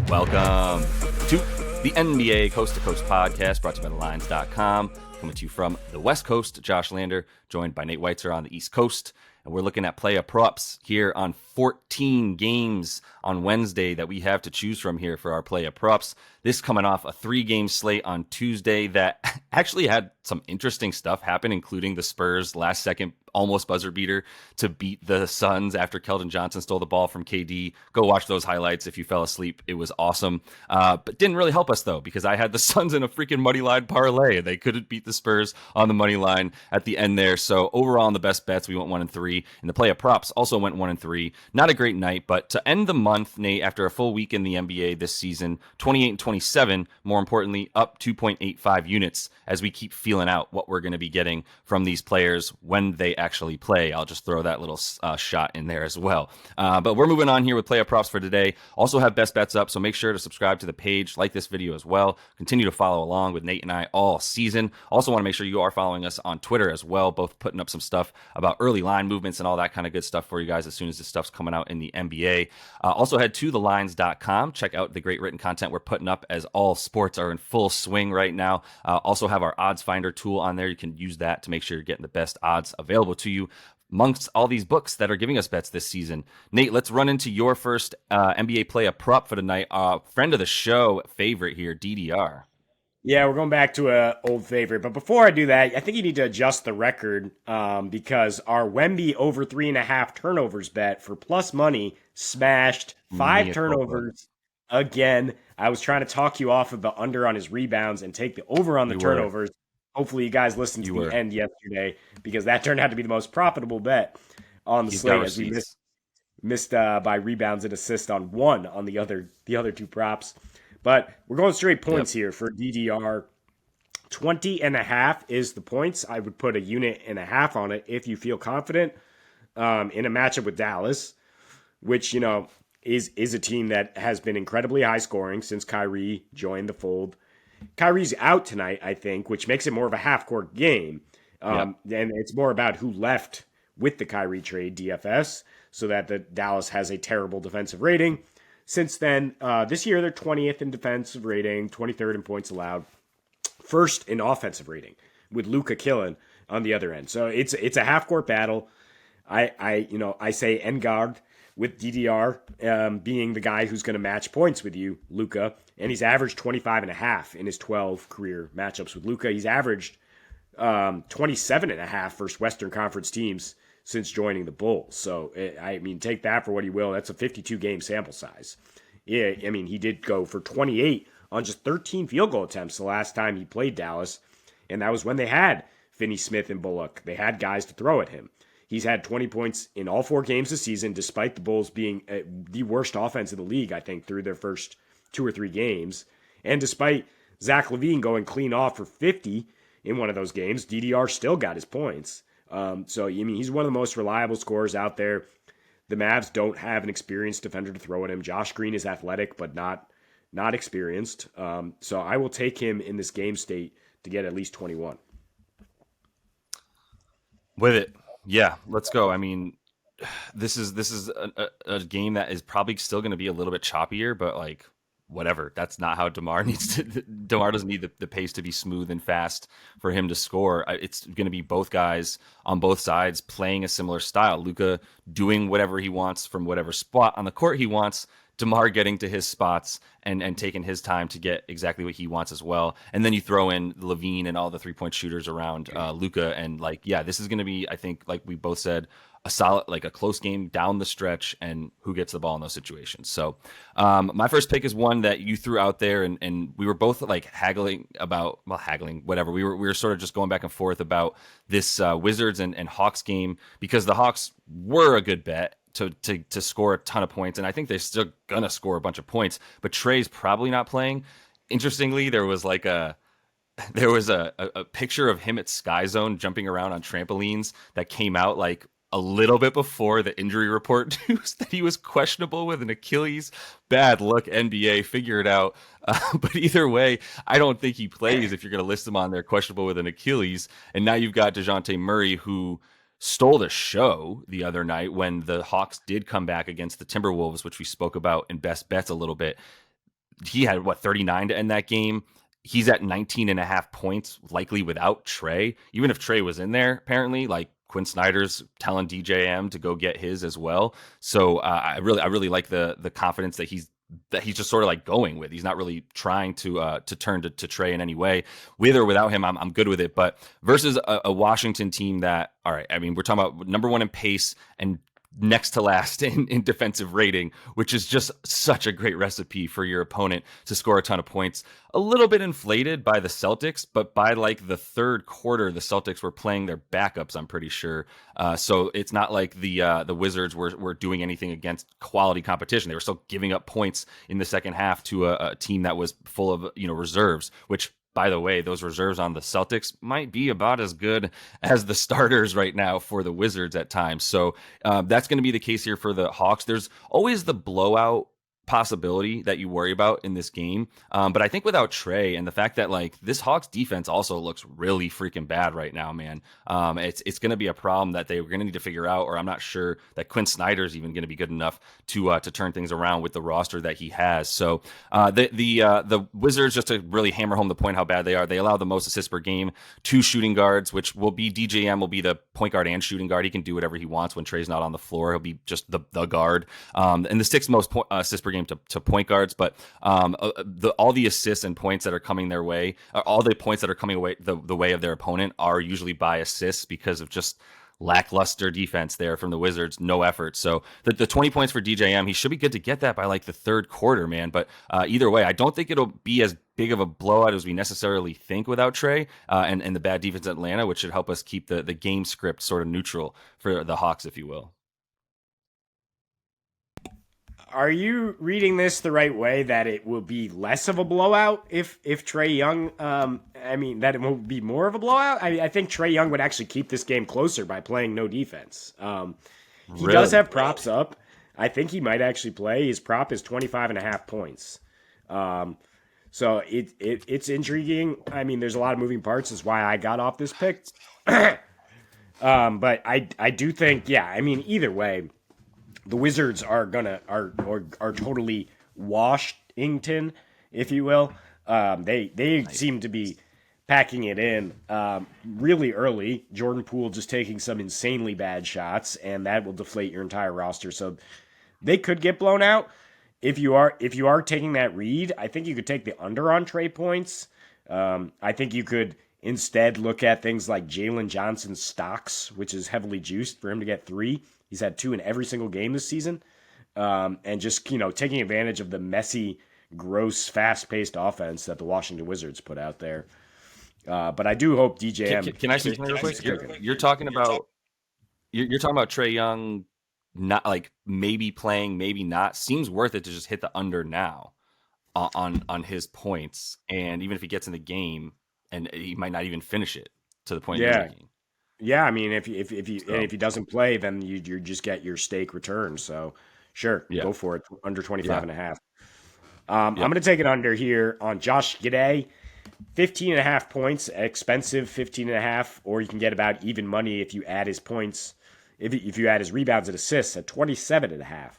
Welcome to the NBA Coast to Coast podcast brought to you by thelines.com. Coming to you from the West Coast, Josh Lander, joined by Nate Weitzer on the East Coast. And we're looking at player props here on 14 games on Wednesday that we have to choose from here for our player props. This coming off a 3-game slate on Tuesday that actually had some interesting stuff happen, including the Spurs last second almost buzzer beater to beat the Suns after Keldon Johnson stole the ball from KD. Go watch those highlights if you fell asleep. It was awesome. But didn't really help us though, because I had the Suns in a freaking money line parlay and they couldn't beat the Spurs on the money line at the end there. So overall on the best bets, we went 1-3, and the player props also went 1-3. Not a great night, but to end the month, Nate, after a full week in the NBA this season, 28-27, more importantly, up 2.85 units as we keep feeling out what we're going to be getting from these players when they actually play. I'll just throw that little shot in there as well. But we're moving on here with player props for today. Also have best bets up, so make sure to subscribe to the page, like this video as well. Continue to follow along with Nate and I all season. Also want to make sure you are following us on Twitter as well, both putting up some stuff about early line movements and all that kind of good stuff for you guys as soon as this stuff's coming out in the NBA. Also head to thelines.com. Check out the great written content we're putting up as all sports are in full swing right now. Also have our odds finder tool on there. You can use that to make sure you're getting the best odds available to you amongst all these books that are giving us bets this season. Nate, let's run into your first NBA player prop for tonight. Friend of the show, favorite here, DDR. Yeah, we're going back to an old favorite. But before I do that, I think you need to adjust the record because our Wemby over 3.5 turnovers bet for plus money smashed 5 turnovers again. I was trying to talk you off of the under on his rebounds and take the over on the turnovers. Hopefully you guys listened to the end yesterday because that turned out to be the most profitable bet on the slate as we missed by rebounds and assists on one on the other two props. But we're going straight points here for DDR. 20.5 is the points. I would put 1.5 units on it if you feel confident in a matchup with Dallas, which, you know, is a team that has been incredibly high scoring since Kyrie joined the fold. Kyrie's out tonight, I think, which makes it more of a half-court game. And it's more about who left with the Kyrie trade, DFS, so that the Dallas has a terrible defensive rating. Since then, this year they're 20th in defensive rating, 23rd in points allowed, first in offensive rating, with Luka killing on the other end. So it's a half-court battle. I say Engard with DDR being the guy who's going to match points with you, Luka, and he's averaged 25.5 in his 12 career matchups with Luka. He's averaged 27.5 versus Western Conference teams since joining the Bulls. So, I mean, take that for what you will. That's a 52-game sample size. Yeah, I mean, he did go for 28 on just 13 field goal attempts the last time he played Dallas, and that was when they had Finney-Smith and Bullock. They had guys to throw at him. He's had 20 points in all 4 games this season, despite the Bulls being the worst offense in the league, I think, through their first 2 or 3 games. And despite Zach LaVine going clean off for 50 in one of those games, DDR still got his points. So, I mean, he's one of the most reliable scorers out there. The Mavs don't have an experienced defender to throw at him. Josh Green is athletic, but not experienced. So I will take him in this game state to get at least 21. With it. Yeah, let's go. I mean, this is a game that is probably still going to be a little bit choppier, but like, whatever. That's not how DeMar needs to. DeMar doesn't need the pace to be smooth and fast for him to score. It's going to be both guys on both sides playing a similar style. Luka doing whatever he wants from whatever spot on the court he wants. DeMar getting to his spots and taking his time to get exactly what he wants as well. And then you throw in LaVine and all the 3-point shooters around Luka. And like, yeah, this is going to be, I think, like we both said, a solid, like a close game down the stretch and who gets the ball in those situations. So my first pick is one that you threw out there and we were both like haggling, whatever. We were sort of just going back and forth about this Wizards and Hawks game because the Hawks were a good bet to score a ton of points. And I think they're still going to score a bunch of points, but Trey's probably not playing. Interestingly, there was a picture of him at Sky Zone jumping around on trampolines that came out like a little bit before the injury report news that he was questionable with an Achilles. Bad luck, NBA, figure it out. But either way, I don't think he plays if you're going to list him on there questionable with an Achilles. And now you've got DeJounte Murray, who stole the show the other night when the Hawks did come back against the Timberwolves, which we spoke about in Best Bets a little bit. he had 39 to end that game. He's at 19 and a half points, likely without Trey. Even if Trey was in there, apparently, like Quinn Snyder's telling DJM to go get his as well. So I really like the confidence that he's just sort of like going with. He's not really trying to turn to Trey in any way. With or without him, I'm good with it. But versus a Washington team that, all right, I mean, we're talking about number one in pace and next to last in defensive rating, which is just such a great recipe for your opponent to score a ton of points. A little bit inflated by the Celtics, but by like the third quarter, the Celtics were playing their backups, I'm pretty sure. So it's not like the Wizards were doing anything against quality competition. They were still giving up points in the second half to a team that was full of reserves, which, by the way, those reserves on the Celtics might be about as good as the starters right now for the Wizards at times. So that's going to be the case here for the Hawks. There's always the blowout possibility that you worry about in this game. But I think without Trey and the fact that like this Hawks defense also looks really freaking bad right now, man, it's going to be a problem that they're going to need to figure out, or I'm not sure that Quinn Snyder's even going to be good enough to turn things around with the roster that he has. So the Wizards, just to really hammer home the point how bad they are, they allow the most assists per game to shooting guards, which will be DJM will be the point guard and shooting guard. He can do whatever he wants when Trey's not on the floor. He'll be just the guard. And the sixth most assists per game to point guards, but all the assists and points that are coming their way, all the points that are coming away the way of their opponent are usually by assists because of just lackluster defense there from the Wizards, no effort. So the 20 points for DJM, he should be good to get that by like the third quarter, man. But either way, I don't think it'll be as big of a blowout as we necessarily think without Trey and the bad defense in Atlanta, which should help us keep the game script sort of neutral for the Hawks, if you will. Are you reading this the right way that it will be less of a blowout if Trey Young? That it will be more of a blowout. I think Trey Young would actually keep this game closer by playing no defense. He does have props up. I think he might actually play. His prop is 25.5 points. So it's intriguing. I mean, there's a lot of moving parts. That's why I got off this pick. But I do think, yeah. I mean, either way, the Wizards are totally Washington, if you will. They seem to be packing it in really early. Jordan Poole just taking some insanely bad shots, and that will deflate your entire roster. So they could get blown out. If you are taking that read, I think you could take the under on Trey points. I think you could instead look at things like Jalen Johnson's stocks, which is heavily juiced for him to get 3. He's had 2 in every single game this season. And just, taking advantage of the messy, gross, fast-paced offense that the Washington Wizards put out there. But I do hope DJM... Can I say something real quick? You're talking about Trey Young not like maybe playing, maybe not. Seems worth it to just hit the under now on his points. And even if he gets in the game, and he might not even finish it to the point you're making. Yeah, I mean, if he doesn't play, then you just get your stake returned. So, sure, go for it. Under 25.5. I'm going to take it under here on Josh Giddey. 15.5 points, expensive 15.5, or you can get about even money if you add his points, if you add his rebounds and assists at 27.5,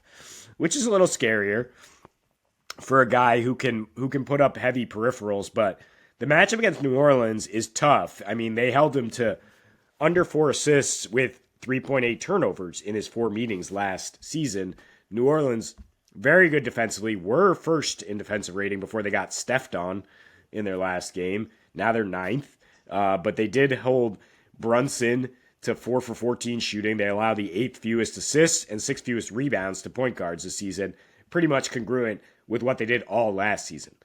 which is a little scarier for a guy who can put up heavy peripherals. But the matchup against New Orleans is tough. I mean, they held him to under 4 assists with 3.8 turnovers in his 4 meetings last season. New Orleans, very good defensively, were first in defensive rating before they got stepped on in their last game. Now they're 9th, but they did hold Brunson to 4 for 14 shooting. They allow the 8th fewest assists and 6th fewest rebounds to point guards this season, pretty much congruent with what they did all last season.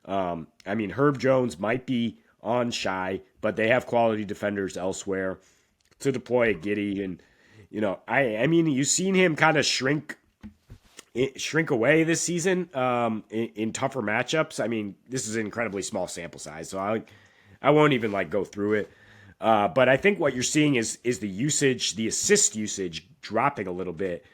I mean, Herb Jones might be on shy, but they have quality defenders elsewhere to deploy at Giddey. And, I mean, you've seen him kind of shrink away this season in tougher matchups. I mean, this is an incredibly small sample size, so I won't even go through it. But I think what you're seeing is the usage, the assist usage dropping a little bit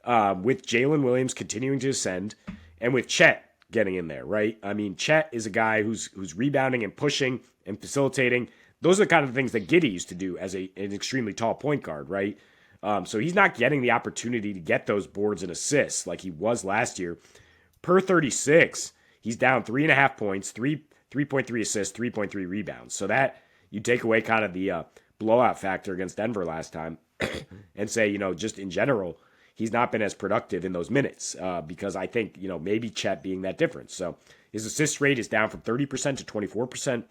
with Jalen Williams continuing to ascend and with Chet getting in there, right? I mean, Chet is a guy who's rebounding and pushing and facilitating. Those are the kind of things that Giddey used to do as an extremely tall point guard, right? So he's not getting the opportunity to get those boards and assists like he was last year. Per 36, He's down 3.5 points, 3.3 assists, 3.3 rebounds. So that you take away kind of the blowout factor against Denver last time and say, just in general, he's not been as productive in those minutes because I think, maybe Chet being that difference. So his assist rate is down from 30% to 24%.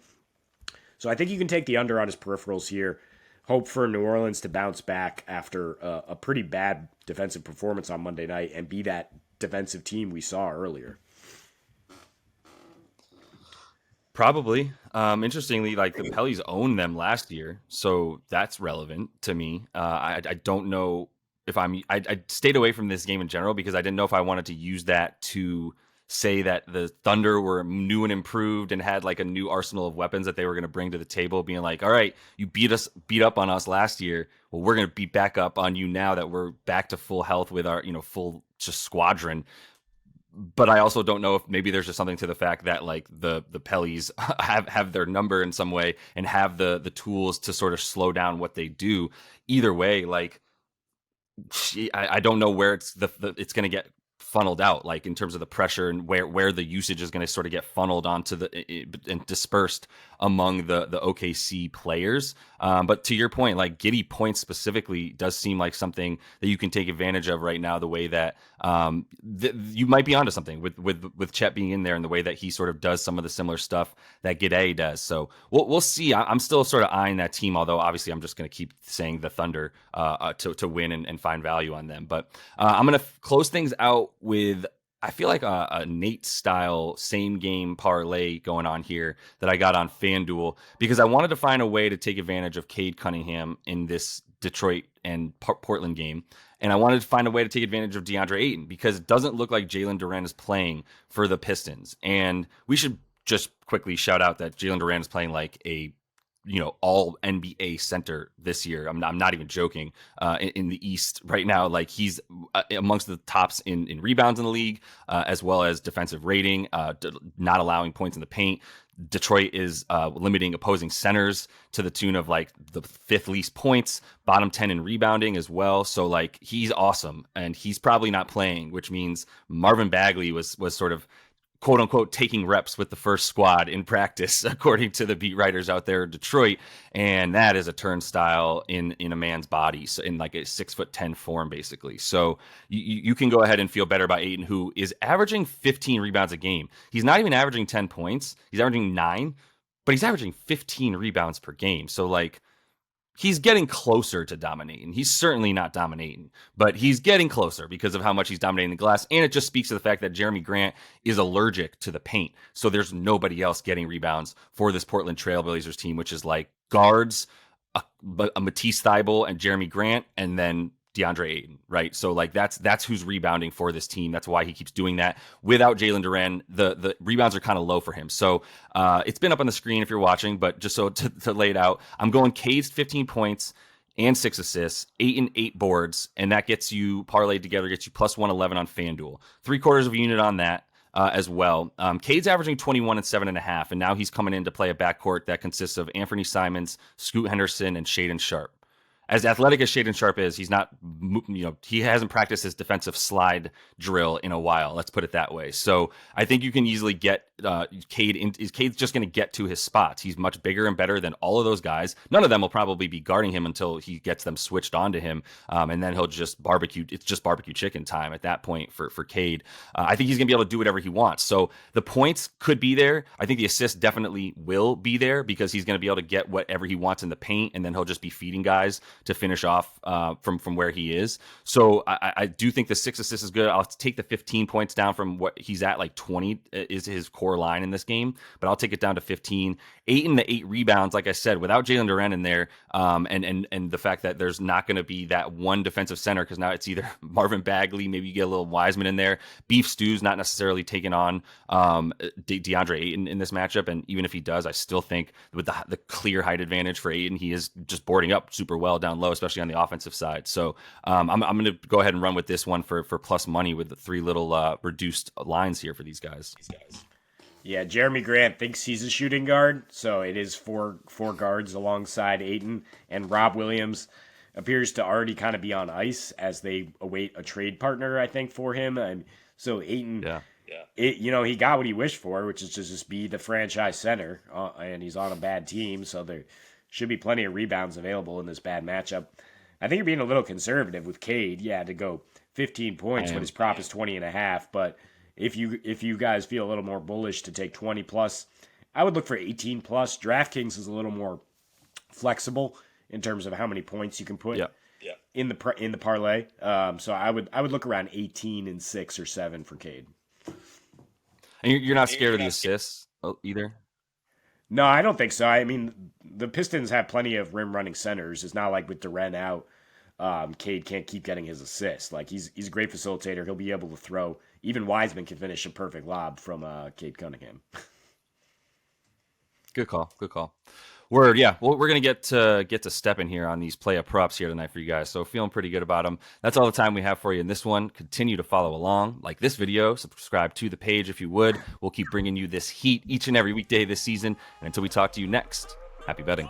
So I think you can take the under on his peripherals here. Hope for New Orleans to bounce back after a pretty bad defensive performance on Monday night and be that defensive team we saw earlier. Probably. Interestingly, like the Pellies owned them last year, so that's relevant to me. I don't know if I stayed away from this game in general because I didn't know if I wanted to use that to say that the Thunder were new and improved and had like a new arsenal of weapons that they were going to bring to the table, being like, all right, you beat up on us last year. Well, we're going to beat back up on you now that we're back to full health with our, full just squadron. But I also don't know if maybe there's just something to the fact that like the Pellies have their number in some way and have the tools to sort of slow down what they do. Either way, like I don't know where it's it's going to get funneled out, like in terms of the pressure and where the usage is going to sort of get funneled onto and dispersed among the OKC players. But to your point, like Giddey points specifically does seem like something that you can take advantage of right now, the way that you might be onto something with Chet being in there and the way that he sort of does some of the similar stuff that Giddey does. So we'll see. I'm still sort of eyeing that team, although obviously I'm just going to keep saying the Thunder to win and find value on them. But I'm going to close things out with, I feel like a Nate style same game parlay going on here that I got on FanDuel because I wanted to find a way to take advantage of Cade Cunningham in this Detroit and Portland game. And I wanted to find a way to take advantage of DeAndre Ayton because it doesn't look like Jalen Duren is playing for the Pistons. And we should just quickly shout out that Jalen Duren is playing like a all NBA center this year. I'm not even joking. In the East right now, like he's amongst the tops in rebounds in the league, as well as defensive rating, not allowing points in the paint. Detroit is limiting opposing centers to the tune of like the 5th least points, bottom 10 in rebounding as well. So like he's awesome, and he's probably not playing, which means Marvin Bagley was sort of quote unquote taking reps with the first squad in practice, according to the beat writers out there in Detroit. And that is a turnstile in a man's body. So in like a 6'10" form, basically. So you can go ahead and feel better about Ayton, who is averaging 15 rebounds a game. He's not even averaging 10 points. He's averaging 9, but he's averaging 15 rebounds per game. So like, he's getting closer to dominating. He's certainly not dominating, but he's getting closer because of how much he's dominating the glass. And it just speaks to the fact that Jeremy Grant is allergic to the paint. So there's nobody else getting rebounds for this Portland Trailblazers team, which is like guards, a Matisse Thybulle and Jeremy Grant, and then DeAndre Ayton, right? So like that's who's rebounding for this team. That's why he keeps doing that. Without Jalen Duren, the rebounds are kind of low for him. So it's been up on the screen if you're watching, but just so to lay it out, I'm going Cade's 15 points and 6 assists, 8 and 8 boards, and that gets you parlayed together, gets you plus 111 on FanDuel. 3/4 of a unit on that. As well. Cade's averaging 21 and 7.5, and now he's coming in to play a backcourt that consists of Anthony Simons, Scoot Henderson, and Shaedon Sharpe. As athletic as Shaedon Sharpe is, he's not, he hasn't practiced his defensive slide drill in a while. Let's put it that way. So I think you can easily get Cade. Cade's just going to get to his spots. He's much bigger and better than all of those guys. None of them will probably be guarding him until he gets them switched onto him, and then he'll just barbecue. It's just barbecue chicken time at that point for Cade. I think he's going to be able to do whatever he wants. So the points could be there. I think the assists definitely will be there because he's going to be able to get whatever he wants in the paint, and then he'll just be feeding guys to finish off from where he is. So I do think the 6 assists is good. I'll take the 15 points down from what he's at, like 20 is his core line in this game, but I'll take it down to 15. 8 and the 8 rebounds, like I said, without Jalen Duren in there, and the fact that there's not going to be that one defensive center, because now it's either Marvin Bagley, maybe you get a little Wiseman in there. Beef Stew's not necessarily taking on DeAndre Ayton in this matchup, and even if he does, I still think with the clear height advantage for Ayton, he is just boarding up super well down low, especially on the offensive side. So I'm going to go ahead and run with this one for plus money with the 3 little reduced lines here for these guys. Yeah, Jeremy Grant thinks he's a shooting guard, so it is four guards alongside Ayton, and Rob Williams appears to already kind of be on ice as they await a trade partner, I think, for him. And so Ayton, he got what he wished for, which is to just be the franchise center, and he's on a bad team, so there should be plenty of rebounds available in this bad matchup. I think you're being a little conservative with Cade, to go 15 points when his prop is 20.5. But if you guys feel a little more bullish to take 20 plus, I would look for 18 plus. DraftKings is a little more flexible in terms of how many points you can put in the parlay. So I would look around 18 and 6 or 7 for Cade. And you're not scared of the assists either? No, I don't think so. I mean, the Pistons have plenty of rim running centers. It's not like with Durant out, Cade can't keep getting his assists. Like he's a great facilitator. He'll be able to throw. Even Wiseman can finish a perfect lob from Cade Cunningham. Good call. Word, yeah. Well, we're gonna get to stepping here on these play-up props here tonight for you guys. So feeling pretty good about them. That's all the time we have for you in this one. Continue to follow along, like this video, subscribe to the page if you would. We'll keep bringing you this heat each and every weekday this season. And until we talk to you next, happy betting.